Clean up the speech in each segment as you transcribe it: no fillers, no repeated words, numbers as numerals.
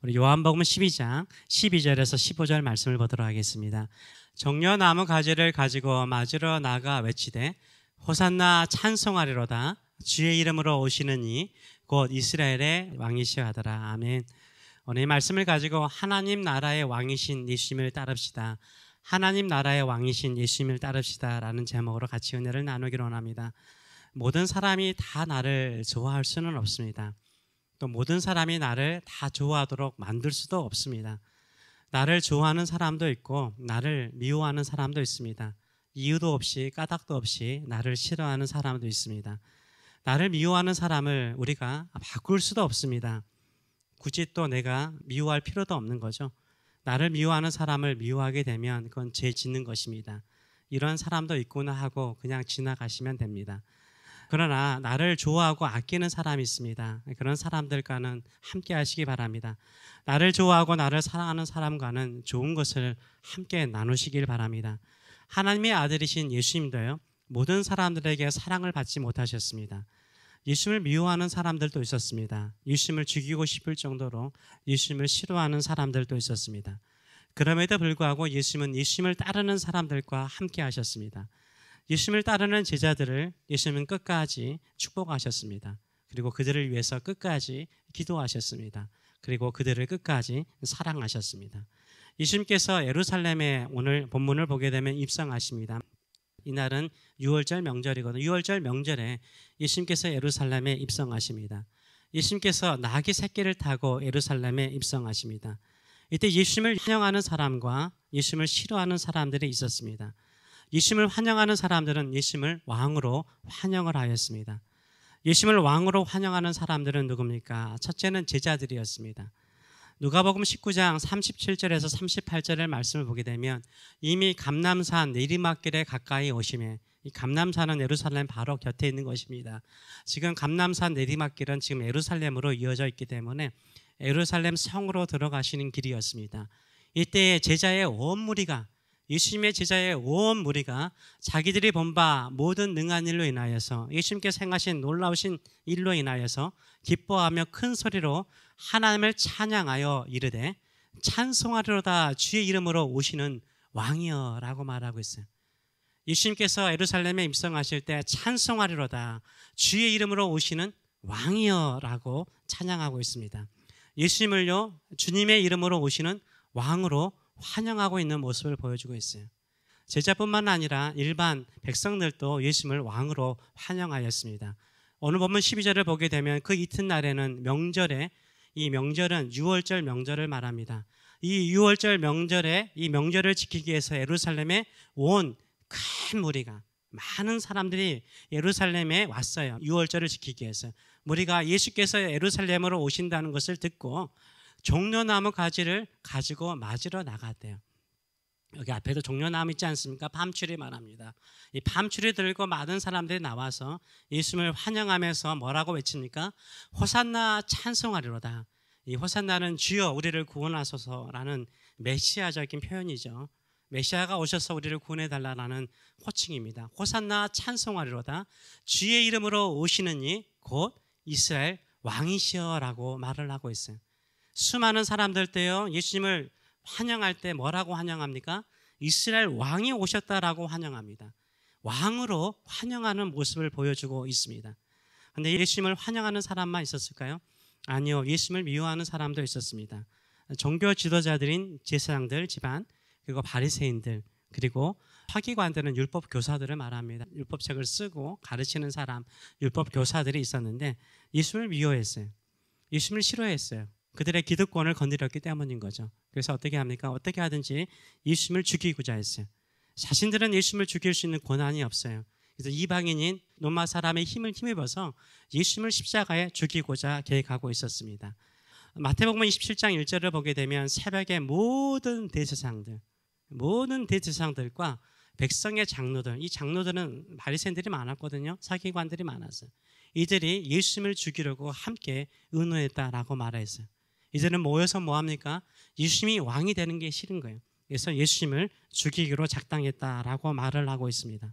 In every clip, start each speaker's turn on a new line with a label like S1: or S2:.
S1: 우리 요한복음 12장 12절에서 15절 말씀을 보도록 하겠습니다. 정려나무 가지를 가지고 맞으러 나가 외치되 호산나 찬송하리로다 주의 이름으로 오시는 이 곧 이스라엘의 왕이시여 하더라. 아멘. 오늘 이 말씀을 가지고 하나님 나라의 왕이신 예수님을 따릅시다. 하나님 나라의 왕이신 예수님을 따릅시다 라는 제목으로 같이 은혜를 나누기로 원합니다. 모든 사람이 다 나를 좋아할 수는 없습니다. 또 모든 사람이 나를 다 좋아하도록 만들 수도 없습니다. 나를 좋아하는 사람도 있고 나를 미워하는 사람도 있습니다. 이유도 없이 까닭도 없이 나를 싫어하는 사람도 있습니다. 나를 미워하는 사람을 우리가 바꿀 수도 없습니다. 굳이 또 내가 미워할 필요도 없는 거죠. 나를 미워하는 사람을 미워하게 되면 그건 죄 짓는 것입니다. 이런 사람도 있구나 하고 그냥 지나가시면 됩니다. 그러나 나를 좋아하고 아끼는 사람이 있습니다. 그런 사람들과는 함께 하시기 바랍니다. 나를 좋아하고 나를 사랑하는 사람과는 좋은 것을 함께 나누시길 바랍니다. 하나님의 아들이신 예수님도요, 모든 사람들에게 사랑을 받지 못하셨습니다. 예수님을 미워하는 사람들도 있었습니다. 예수님을 죽이고 싶을 정도로 예수님을 싫어하는 사람들도 있었습니다. 그럼에도 불구하고 예수님은 예수님을 따르는 사람들과 함께 하셨습니다. 예수님을 따르는 제자들을 예수님은 끝까지 축복하셨습니다. 그리고 그들을 위해서 끝까지 기도하셨습니다. 그리고 그들을 끝까지 사랑하셨습니다. 예수님께서 예루살렘에 오늘 본문을 보게 되면 입성하십니다. 이날은 6월절 명절이거든요. 6월절 명절에 예수님께서 예루살렘에 입성하십니다. 예수님께서 나귀 새끼를 타고 예루살렘에 입성하십니다. 이때 예수님을 환영하는 사람과 예수님을 싫어하는 사람들이 있었습니다. 예수님을 환영하는 사람들은 예수님을 왕으로 환영을 하였습니다. 예수님을 왕으로 환영하는 사람들은 누굽니까? 첫째는 제자들이었습니다. 누가복음 19장 37절에서 38절의 말씀을 보게 되면 이미 감람산 내리막길에 가까이 오심에, 이 감람산은 예루살렘 바로 곁에 있는 것입니다. 지금 감람산 내리막길은 지금 예루살렘으로 이어져 있기 때문에 예루살렘 성으로 들어가시는 길이었습니다. 이때 제자의 온 무리가, 예수님의 제자의 온 무리가 자기들이 본 바 모든 능한 일로 인하여서, 예수님께서 행하신 놀라우신 일로 인하여서 기뻐하며 큰 소리로 하나님을 찬양하여 이르되 찬송하리로다 주의 이름으로 오시는 왕이여 라고 말하고 있어요. 예수님께서 예루살렘에 입성하실 때 찬송하리로다 주의 이름으로 오시는 왕이여 라고 찬양하고 있습니다. 예수님을요, 주님의 이름으로 오시는 왕으로 환영하고 있는 모습을 보여주고 있어요. 제자뿐만 아니라 일반 백성들도 예수님을 왕으로 환영하였습니다. 오늘 본문 12절을 보게 되면 그 이튿날에는 명절에, 이 명절은 6월절 명절을 말합니다. 이 6월절 명절에, 이 명절을 지키기 위해서 예루살렘에 온 큰 무리가, 많은 사람들이 예루살렘에 왔어요. 6월절을 지키기 위해서. 무리가 예수께서 예루살렘으로 오신다는 것을 듣고 종려나무 가지를 가지고 맞으러 나갔대요. 여기 앞에도 종려나무 있지 않습니까? 밤추리 말합니다. 이 밤추리 들고 많은 사람들이 나와서 예수님을 환영하면서 뭐라고 외칩니까? 호산나 찬송하리로다. 이 호산나는 주여 우리를 구원하소서라는 메시아적인 표현이죠. 메시아가 오셔서 우리를 구원해달라는 호칭입니다. 호산나 찬송하리로다 주의 이름으로 오시는 이 곧 이스라엘 왕이시여라고 말을 하고 있어요. 수많은 사람들 때요, 예수님을 환영할 때 뭐라고 환영합니까? 이스라엘 왕이 오셨다라고 환영합니다. 왕으로 환영하는 모습을 보여주고 있습니다. 그런데 예수님을 환영하는 사람만 있었을까요? 아니요, 예수님을 미워하는 사람도 있었습니다. 종교 지도자들인 제사장들 집안, 그리고 바리새인들, 그리고 서기관들은 율법 교사들을 말합니다. 율법책을 쓰고 가르치는 사람, 율법 교사들이 있었는데 예수님을 미워했어요. 예수님을 싫어했어요. 그들의 기득권을 건드렸기 때문인 거죠. 그래서 어떻게 합니까? 어떻게 하든지 예수님을 죽이고자 했어요. 자신들은 예수님을 죽일 수 있는 권한이 없어요. 그래서 이방인인 로마 사람의 힘을 힘입어서 예수님을 십자가에 죽이고자 계획하고 있었습니다. 마태복음 27장 1절을 보게 되면 새벽에 모든 대제사장들과 백성의 장로들, 이 장로들은 바리새인들이 많았거든요. 사기관들이 많았어요. 이들이 예수님을 죽이려고 함께 의논했다라고 말했어요. 이제는 모여서 뭐합니까? 예수님이 왕이 되는 게 싫은 거예요. 그래서 예수님을 죽이기로 작당했다라고 말을 하고 있습니다.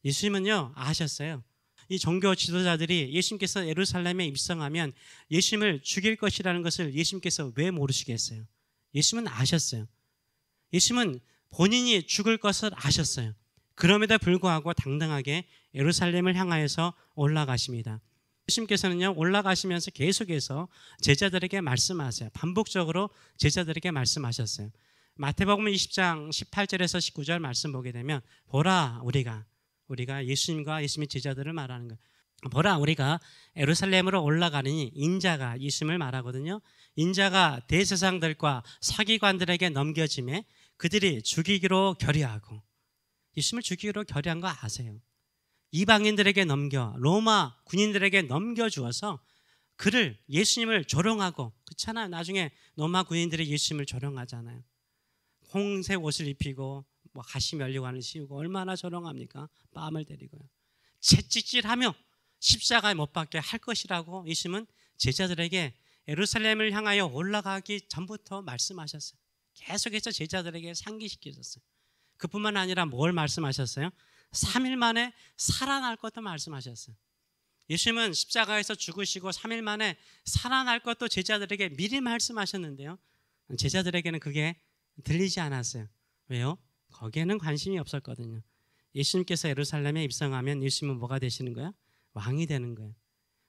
S1: 예수님은요, 아셨어요. 이 종교 지도자들이 예수님께서 예루살렘에 입성하면 예수님을 죽일 것이라는 것을 예수님께서 왜 모르시겠어요? 예수님은 아셨어요. 예수님은 본인이 죽을 것을 아셨어요. 그럼에도 불구하고 당당하게 예루살렘을 향하여서 올라가십니다. 예수님께서는요, 올라가시면서 계속해서 제자들에게 말씀하세요. 반복적으로 제자들에게 말씀하셨어요. 마태복음 20장 18절에서 19절 말씀 보게 되면, 보라, 우리가 예수님과 예수님의 제자들을 말하는 거예요. 보라, 우리가 예루살렘으로 올라가느니, 인자가 예수님을 말하거든요. 인자가 대제사장들과 서기관들에게 넘겨짐에 그들이 죽이기로 결의하고, 예수님을 죽이기로 결의한 거 아세요? 이방인들에게 넘겨, 로마 군인들에게 넘겨주어서 그를, 예수님을 조롱하고, 그렇잖아요. 나중에 로마 군인들이 예수님을 조롱하잖아요. 홍색 옷을 입히고 가시 면류관을 씌우고, 얼마나 조롱합니까? 뺨을 때리고요. 채찍질하며 십자가에 못 박게 할 것이라고 예수님은 제자들에게 예루살렘을 향하여 올라가기 전부터 말씀하셨어요. 계속해서 제자들에게 상기시키셨어요. 그뿐만 아니라 뭘 말씀하셨어요? 3일 만에 살아날 것도 말씀하셨어요. 예수님은 십자가에서 죽으시고 3일 만에 살아날 것도 제자들에게 미리 말씀하셨는데요, 제자들에게는 그게 들리지 않았어요. 왜요? 거기에는 관심이 없었거든요. 예수님께서 예루살렘에 입성하면 예수님은 뭐가 되시는 거예요? 왕이 되는 거예요.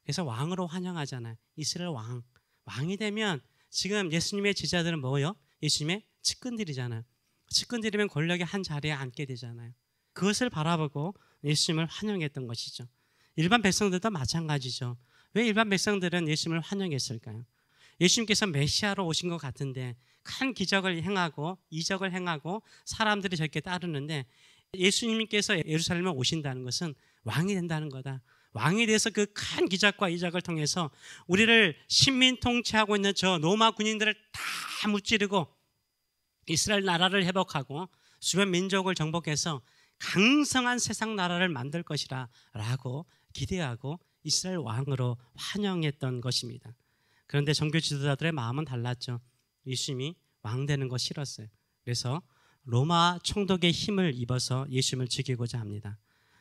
S1: 그래서 왕으로 환영하잖아요. 이스라엘 왕. 왕이 되면 지금 예수님의 제자들은 뭐예요? 예수님의 측근들이잖아요. 측근들이면 권력의 한 자리에 앉게 되잖아요. 그것을 바라보고 예수님을 환영했던 것이죠. 일반 백성들도 마찬가지죠. 왜 일반 백성들은 예수님을 환영했을까요? 예수님께서 메시아로 오신 것 같은데 큰 기적을 행하고 이적을 행하고 사람들이 저렇게 따르는데, 예수님께서 예루살렘에 오신다는 것은 왕이 된다는 거다. 왕이 돼서 그 큰 기적과 이적을 통해서 우리를 식민 통치하고 있는 저 로마 군인들을 다 무찌르고 이스라엘 나라를 회복하고 주변 민족을 정복해서 강성한 세상 나라를 만들 것이라 라고 기대하고 이스라엘 왕으로 환영했던 것입니다. 그런데 종교 지도자들의 마음은 달랐죠. 예수님이 왕 되는 거 싫었어요. 그래서 로마 총독의 힘을 입어서 예수님을 죽이고자 합니다.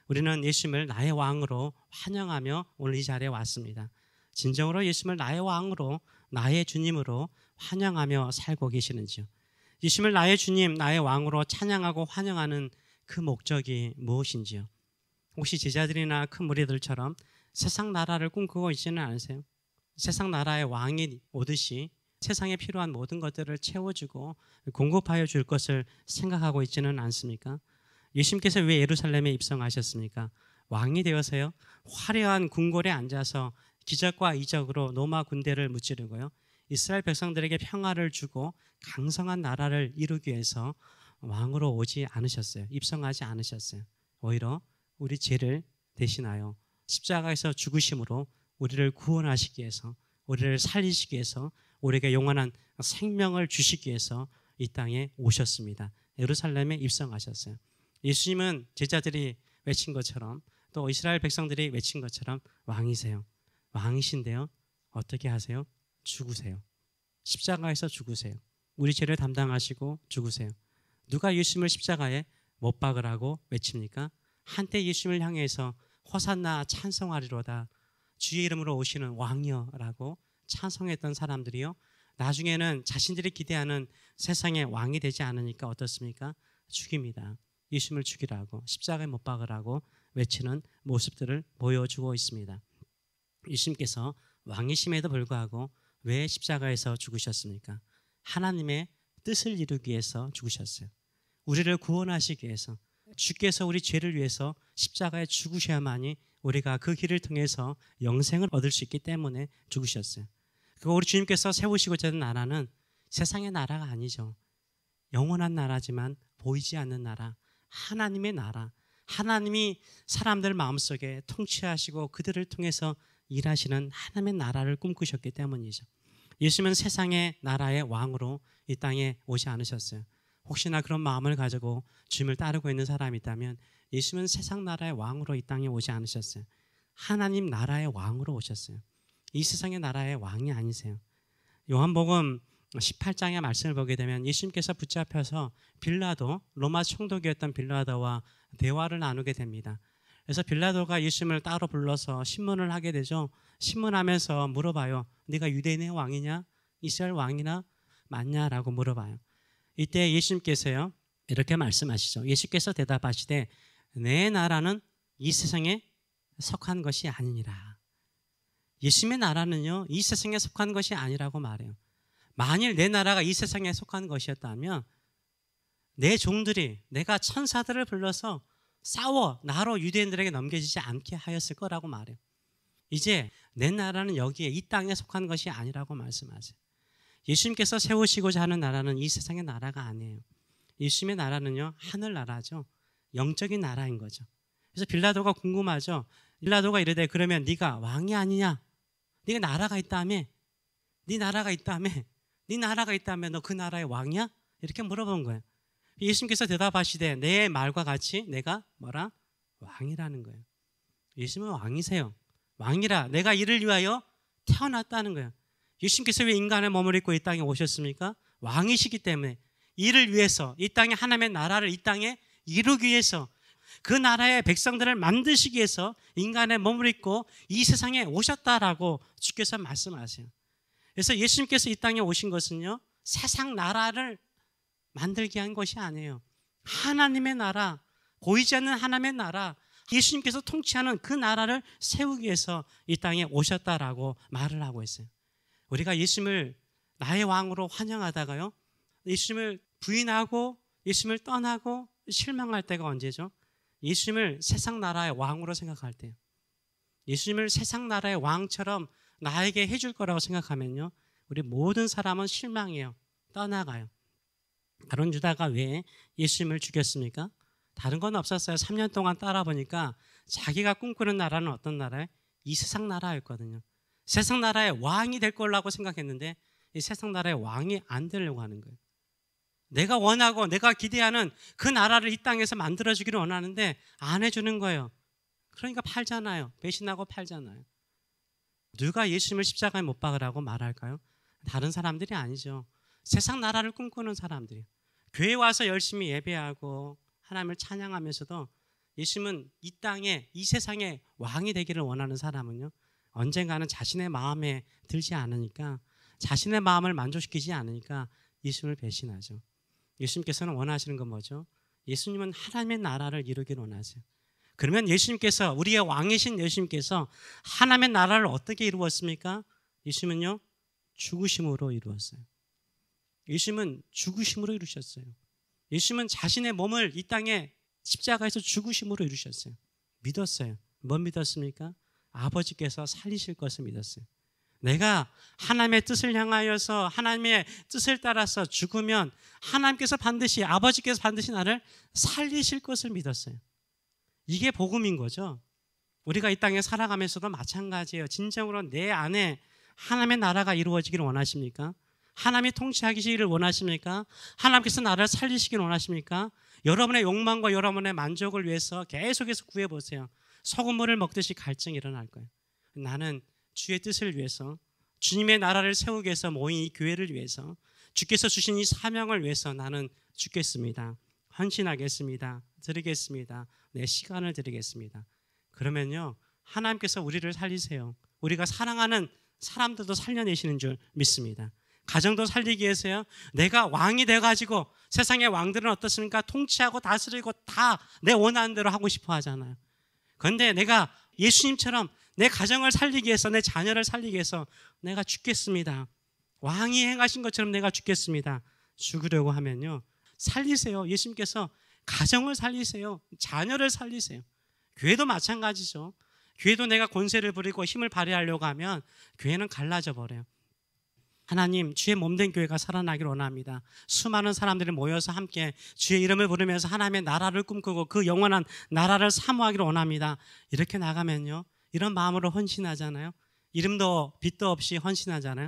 S1: 우리는 예수님을 나의 왕으로 환영하며 오늘 이 자리에 왔습니다. 진정으로 예수님을 나의 왕으로, 나의 주님으로 환영하며 살고 계시는지요? 예수님을 나의 주님, 나의 왕으로 찬양하고 환영하는 그 목적이 무엇인지요? 혹시 제자들이나 큰 무리들처럼 세상 나라를 꿈꾸고 있지는 않으세요? 세상 나라의 왕이 오듯이 세상에 필요한 모든 것들을 채워주고 공급하여 줄 것을 생각하고 있지는 않습니까? 예수님께서 왜 예루살렘에 입성하셨습니까? 왕이 되어서요, 화려한 궁궐에 앉아서 기적과 이적으로 로마 군대를 무찌르고요, 이스라엘 백성들에게 평화를 주고 강성한 나라를 이루기 위해서 왕으로 오지 않으셨어요. 입성하지 않으셨어요. 오히려 우리 죄를 대신하여 십자가에서 죽으심으로 우리를 구원하시기 위해서, 우리를 살리시기 위해서, 우리에게 영원한 생명을 주시기 위해서 이 땅에 오셨습니다. 예루살렘에 입성하셨어요. 예수님은 제자들이 외친 것처럼, 또 이스라엘 백성들이 외친 것처럼 왕이세요. 왕이신데요, 어떻게 하세요? 죽으세요. 십자가에서 죽으세요. 우리 죄를 담당하시고 죽으세요. 누가 예수님을 십자가에 못 박으라고 외칩니까? 한때 예수님을 향해서 호산나 찬송하리로다, 주의 이름으로 오시는 왕이여라고 찬송했던 사람들이요, 나중에는 자신들이 기대하는 세상의 왕이 되지 않으니까 어떻습니까? 죽입니다. 예수님을 죽이라고, 십자가에 못 박으라고 외치는 모습들을 보여주고 있습니다. 예수님께서 왕이심에도 불구하고 왜 십자가에서 죽으셨습니까? 하나님의 뜻을 이루기 위해서 죽으셨어요. 우리를 구원하시기 위해서, 주께서 우리 죄를 위해서 십자가에 죽으셔야만이 우리가 그 길을 통해서 영생을 얻을 수 있기 때문에 죽으셨어요. 그리고 우리 주님께서 세우시고자 하는 나라는 세상의 나라가 아니죠. 영원한 나라지만 보이지 않는 나라, 하나님의 나라, 하나님이 사람들 마음속에 통치하시고 그들을 통해서 일하시는 하나님의 나라를 꿈꾸셨기 때문이죠. 예수님은 세상의 나라의 왕으로 이 땅에 오지 않으셨어요. 혹시나 그런 마음을 가지고 주님을 따르고 있는 사람이 있다면, 예수님은 세상 나라의 왕으로 이 땅에 오지 않으셨어요. 하나님 나라의 왕으로 오셨어요. 이 세상의 나라의 왕이 아니세요. 요한복음 18장의 말씀을 보게 되면 예수님께서 붙잡혀서 빌라도, 로마 총독이었던 빌라도와 대화를 나누게 됩니다. 그래서 빌라도가 예수님을 따로 불러서 신문을 하게 되죠. 신문하면서 물어봐요. 네가 유대인의 왕이냐? 이스라엘 왕이나 맞냐라고 물어봐요. 이때 예수님께서요 이렇게 말씀하시죠. 예수께서 대답하시되 내 나라는 이 세상에 속한 것이 아니니라. 예수님의 나라는요 이 세상에 속한 것이 아니라고 말해요. 만일 내 나라가 이 세상에 속한 것이었다면 내 종들이 내가 천사들을 불러서 싸워 나로 유대인들에게 넘겨지지 않게 하였을 거라고 말해요. 이제 내 나라는 여기에 이 땅에 속한 것이 아니라고 말씀하세요. 예수님께서 세우시고자 하는 나라는 이 세상의 나라가 아니에요. 예수님의 나라는요 하늘나라죠. 영적인 나라인 거죠. 그래서 빌라도가 궁금하죠. 빌라도가 이르되 그러면 네가 왕이 아니냐? 네가 나라가 있다며? 네 나라가 있다며? 네 나라가 있다며 너 그 나라의 왕이야? 이렇게 물어본 거예요. 예수님께서 대답하시되 내 말과 같이 내가 뭐라? 왕이라는 거예요. 예수님은 왕이세요. 왕이라 내가 이를 위하여 태어났다는 거예요. 예수님께서 왜 인간의 몸을 입고 이 땅에 오셨습니까? 왕이시기 때문에 이를 위해서 이 땅에 하나님의 나라를 이 땅에 이루기 위해서 그 나라의 백성들을 만드시기 위해서 인간의 몸을 입고 이 세상에 오셨다라고 주께서 말씀하세요. 그래서 예수님께서 이 땅에 오신 것은요 세상 나라를 만들게 한 것이 아니에요. 하나님의 나라, 보이지 않는 하나님의 나라, 예수님께서 통치하는 그 나라를 세우기 위해서 이 땅에 오셨다라고 말을 하고 있어요. 우리가 예수님을 나의 왕으로 환영하다가요 예수님을 부인하고 예수님을 떠나고 실망할 때가 언제죠? 예수님을 세상 나라의 왕으로 생각할 때요. 예수님을 세상 나라의 왕처럼 나에게 해줄 거라고 생각하면요 우리 모든 사람은 실망해요. 떠나가요. 다른 유다가 왜 예수님을 죽였습니까? 다른 건 없었어요. 3년 동안 따라보니까 자기가 꿈꾸는 나라는 어떤 나라예요? 이 세상 나라였거든요. 세상 나라의 왕이 될 거라고 생각했는데 이 세상 나라의 왕이 안 되려고 하는 거예요. 내가 원하고 내가 기대하는 그 나라를 이 땅에서 만들어주기를 원하는데 안 해주는 거예요. 그러니까 팔잖아요. 배신하고 팔잖아요. 누가 예수님을 십자가에 못 박으라고 말할까요? 다른 사람들이 아니죠. 세상 나라를 꿈꾸는 사람들이에요. 교회 와서 열심히 예배하고 하나님을 찬양하면서도 예수님은 이 땅에 이 세상의 왕이 되기를 원하는 사람은요 언젠가는 자신의 마음에 들지 않으니까 자신의 마음을 만족시키지 않으니까 예수님을 배신하죠. 예수님께서는 원하시는 건 뭐죠? 예수님은 하나님의 나라를 이루기를 원하세요. 그러면 예수님께서 우리의 왕이신 예수님께서 하나님의 나라를 어떻게 이루었습니까? 예수님은요 죽으심으로 이루었어요. 예수님은 죽으심으로 이루셨어요. 예수님은 자신의 몸을 이 땅에 십자가에서 죽으심으로 이루셨어요. 믿었어요. 뭐 믿었습니까? 아버지께서 살리실 것을 믿었어요. 내가 하나님의 뜻을 향하여서 하나님의 뜻을 따라서 죽으면 하나님께서 반드시 아버지께서 반드시 나를 살리실 것을 믿었어요. 이게 복음인 거죠. 우리가 이 땅에 살아가면서도 마찬가지예요. 진정으로 내 안에 하나님의 나라가 이루어지기를 원하십니까? 하나님이 통치하시기를 원하십니까? 하나님께서 나를 살리시기를 원하십니까? 여러분의 욕망과 여러분의 만족을 위해서 계속해서 구해보세요. 소금물을 먹듯이 갈증이 일어날 거예요. 나는 주의 뜻을 위해서 주님의 나라를 세우기 위해서 모인 이 교회를 위해서 주께서 주신 이 사명을 위해서 나는 죽겠습니다. 헌신하겠습니다. 드리겠습니다. 내 시간을 드리겠습니다. 그러면요 하나님께서 우리를 살리세요. 우리가 사랑하는 사람들도 살려내시는 줄 믿습니다. 가정도 살리기 위해서요 내가 왕이 돼가지고 세상의 왕들은 어떻습니까? 통치하고 다스리고 다 내 원하는 대로 하고 싶어 하잖아요. 그런데 내가 예수님처럼 내 가정을 살리기 위해서 내 자녀를 살리기 위해서 내가 죽겠습니다. 왕이 행하신 것처럼 내가 죽겠습니다. 죽으려고 하면요 살리세요. 예수님께서 가정을 살리세요. 자녀를 살리세요. 교회도 마찬가지죠. 교회도 내가 권세를 부리고 힘을 발휘하려고 하면 교회는 갈라져 버려요. 하나님 주의 몸된 교회가 살아나기를 원합니다. 수많은 사람들이 모여서 함께 주의 이름을 부르면서 하나님의 나라를 꿈꾸고 그 영원한 나라를 사모하기를 원합니다. 이렇게 나가면요 이런 마음으로 헌신하잖아요. 이름도 빛도 없이 헌신하잖아요.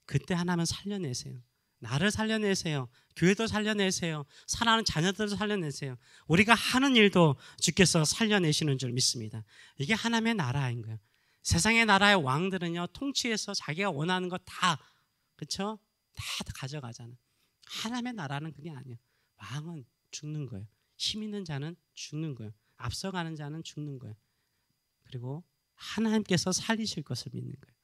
S1: 그때 하나님은 살려내세요. 나를 살려내세요. 교회도 살려내세요. 사랑하는 자녀들도 살려내세요. 우리가 하는 일도 주께서 살려내시는 줄 믿습니다. 이게 하나님의 나라인 거예요. 세상의 나라의 왕들은요 통치해서 자기가 원하는 거 다 그렇죠? 다 가져가잖아요. 하나님의 나라는 그게 아니에요. 왕은 죽는 거예요. 힘 있는 자는 죽는 거예요. 앞서가는 자는 죽는 거예요. 그리고 하나님께서 살리실 것을 믿는 거예요.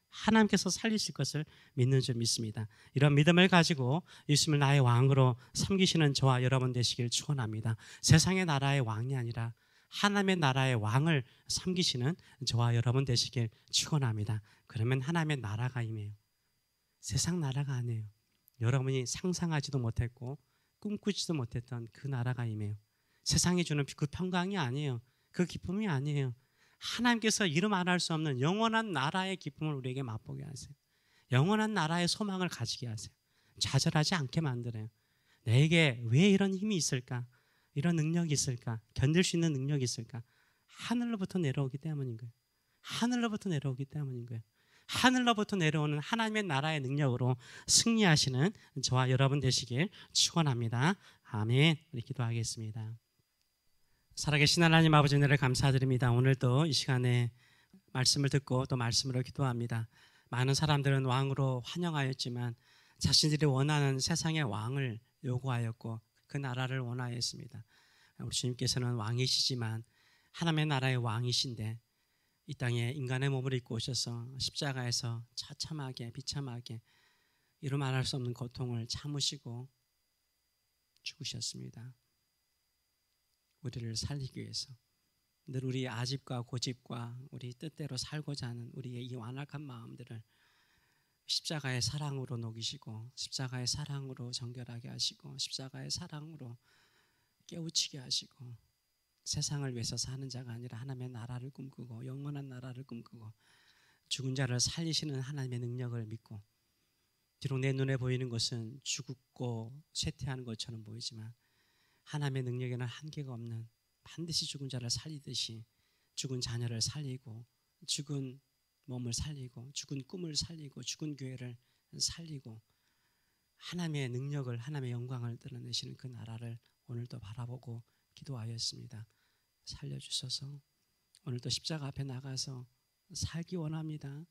S1: 하나님께서 살리실 것을 믿는 줄 믿습니다. 이런 믿음을 가지고 예수님을 나의 왕으로 섬기시는 저와 여러분 되시길 축원합니다. 세상의 나라의 왕이 아니라 하나님의 나라의 왕을 섬기시는 저와 여러분 되시길 축원합니다. 그러면 하나님의 나라가 임해요. 세상 나라가 아니에요. 여러분이 상상하지도 못했고 꿈꾸지도 못했던 그 나라가 임해요. 세상이 주는 그 평강이 아니에요. 그 기쁨이 아니에요. 하나님께서 이름 안 할 수 없는 영원한 나라의 기쁨을 우리에게 맛보게 하세요. 영원한 나라의 소망을 가지게 하세요. 좌절하지 않게 만들어요. 내게 왜 이런 힘이 있을까? 이런 능력이 있을까? 견딜 수 있는 능력이 있을까? 하늘로부터 내려오기 때문인 거예요. 하늘로부터 내려오기 때문인 거예요. 하늘로부터 내려오는 하나님의 나라의 능력으로 승리하시는 저와 여러분 되시길 축원합니다. 아멘. 우리 기도하겠습니다. 살아계신 하나님 아버지 은혜를 감사드립니다. 오늘도 이 시간에 말씀을 듣고 또 말씀으로 기도합니다. 많은 사람들은 왕으로 환영하였지만 자신들이 원하는 세상의 왕을 요구하였고 그 나라를 원하였습니다. 우리 주님께서는 왕이시지만 하나님의 나라의 왕이신데 이 땅에 인간의 몸을 입고 오셔서 십자가에서 처참하게 비참하게 이루 말할 수 없는 고통을 참으시고 죽으셨습니다. 우리를 살리기 위해서 늘 우리의 아집과 고집과 우리 뜻대로 살고자 하는 우리의 이 완악한 마음들을 십자가의 사랑으로 녹이시고 십자가의 사랑으로 정결하게 하시고 십자가의 사랑으로 깨우치게 하시고 세상을 위해서 사는 자가 아니라 하나님의 나라를 꿈꾸고 영원한 나라를 꿈꾸고 죽은 자를 살리시는 하나님의 능력을 믿고 비록 내 눈에 보이는 것은 죽고 쇠퇴하는 것처럼 보이지만 하나님의 능력에는 한계가 없는 반드시 죽은 자를 살리듯이 죽은 자녀를 살리고 죽은 몸을 살리고 죽은 꿈을 살리고 죽은 교회를 살리고 하나님의 능력을 하나님의 영광을 드러내시는 그 나라를 오늘도 바라보고 기도하였습니다. 살려주셔서 오늘도 십자가 앞에 나가서 살기 원합니다.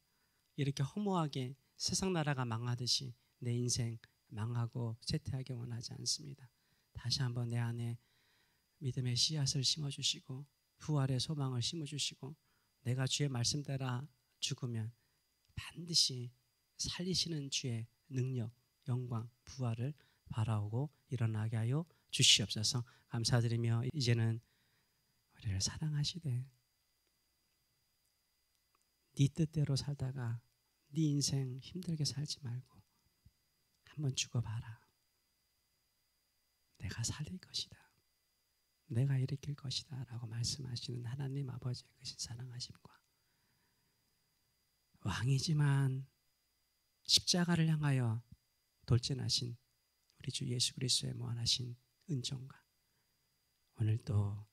S1: 이렇게 허무하게 세상 나라가 망하듯이 내 인생 망하고 쇠퇴하기 원하지 않습니다. 다시 한번 내 안에 믿음의 씨앗을 심어주시고 부활의 소망을 심어주시고 내가 주의 말씀 따라 죽으면 반드시 살리시는 주의 능력, 영광, 부활을 바라오고 일어나게 하여 주시옵소서. 감사드리며 이제는 우리를 사랑하시되 네 뜻대로 살다가 네 인생 힘들게 살지 말고 한번 죽어봐라. 내가 살릴 것이다. 내가 일으킬 것이다 라고 말씀하시는 하나님 아버지의 그 사랑하심과 왕이지만 십자가를 향하여 돌진하신 우리 주 예수 그리스도의 무한하신 은총과 오늘도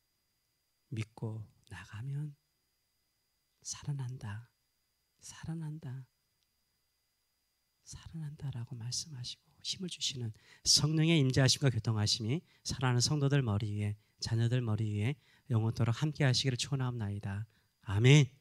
S1: 믿고 나가면 살아난다, 살아난다, 살아난다라고 말씀하시고 힘을 주시는 성령의 임재하심과 교통하심이 사랑하는 성도들 머리 위에 자녀들 머리 위에 영원토록 함께 하시기를 축원하옵나이다. 아멘.